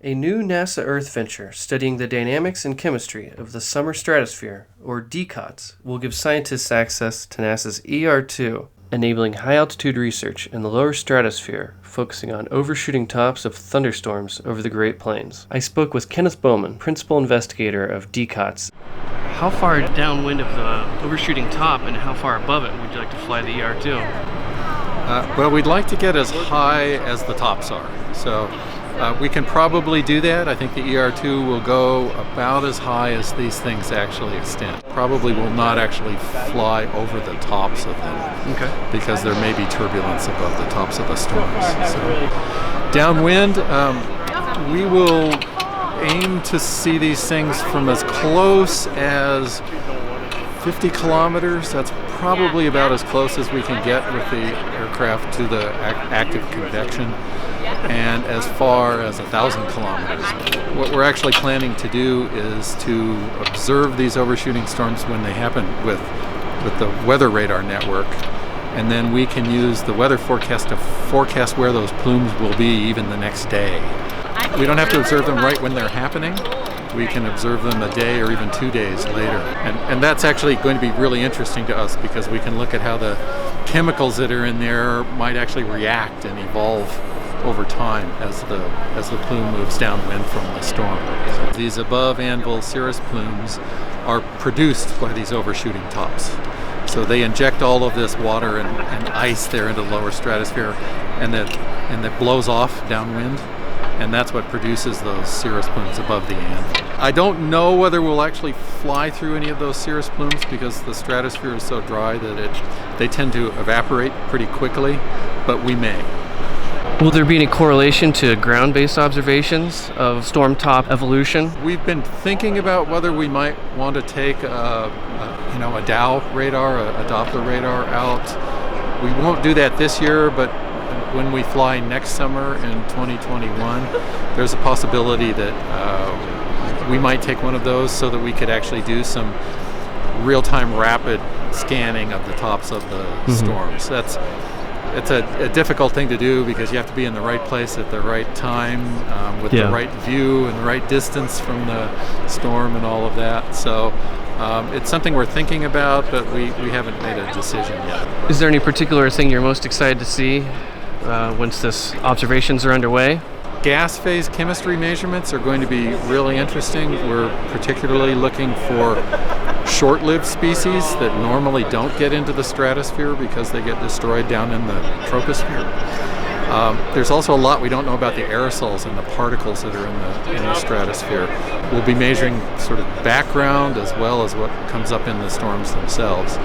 A new NASA Earth venture studying the dynamics and chemistry of the Summer Stratosphere, or DCOTSS, will give scientists access to NASA's ER2, enabling high-altitude research in the lower stratosphere, focusing on overshooting tops of thunderstorms over the Great Plains. I spoke with Kenneth Bowman, Principal Investigator of DCOTSS. How far downwind of the overshooting top and how far above it would you like to fly the ER2? Well, we'd like to get as high as the tops are. So we can probably do that. I think the ER2 will go about as high as these things actually extend. Probably will not actually fly over the tops of them, Okay. because there may be turbulence above the tops of the storms. So downwind, we will aim to see these things from as close as 50 kilometers. That's probably about as close as we can get with the aircraft to the active convection, and as far as 1,000 kilometers. What we're actually planning to do is to observe these overshooting storms when they happen with the weather radar network, and then we can use the weather forecast to forecast where those plumes will be even the next day. We don't have to observe them right when they're happening. We can observe them a day or even 2 days later. And that's actually going to be really interesting to us, because we can look at how the chemicals that are in there might actually react and evolve over time as the plume moves downwind from the storm. So these above anvil cirrus plumes are produced by these overshooting tops. So they inject all of this water and ice there into the lower stratosphere, and that blows off downwind. And that's what produces those cirrus plumes above the anvil. I don't know whether we'll actually fly through any of those cirrus plumes, because the stratosphere is so dry that they tend to evaporate pretty quickly, but we may. Will there be any correlation to ground-based observations of storm top evolution? We've been thinking about whether we might want to take a Dow radar, a Doppler radar out. We won't do that this year, but when we fly next summer in 2021, there's a possibility that we might take one of those so that we could actually do some real-time rapid scanning of the tops of the storms. It's a difficult thing to do, because you have to be in the right place at the right time, with the right view and the right distance from the storm and all of that. So it's something we're thinking about, but we haven't made a decision yet. Is there any particular thing you're most excited to see once this observations are underway? Gas phase chemistry measurements are going to be really interesting. We're particularly looking for short-lived species that normally don't get into the stratosphere because they get destroyed down in the troposphere. There's also a lot we don't know about the aerosols and the particles that are in the stratosphere. We'll be measuring sort of background as well as what comes up in the storms themselves.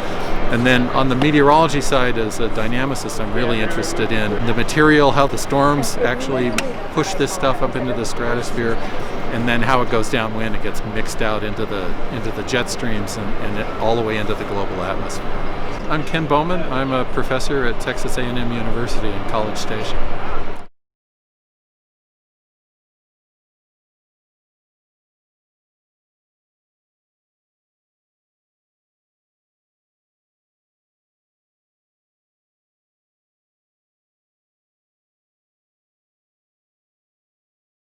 And then on the meteorology side, as a dynamicist, I'm really interested in the material, how the storms actually push this stuff up into the stratosphere, and then how it goes downwind. It gets mixed out into the jet streams and all the way into the global atmosphere. I'm Ken Bowman. I'm a professor at Texas A&M University in College Station.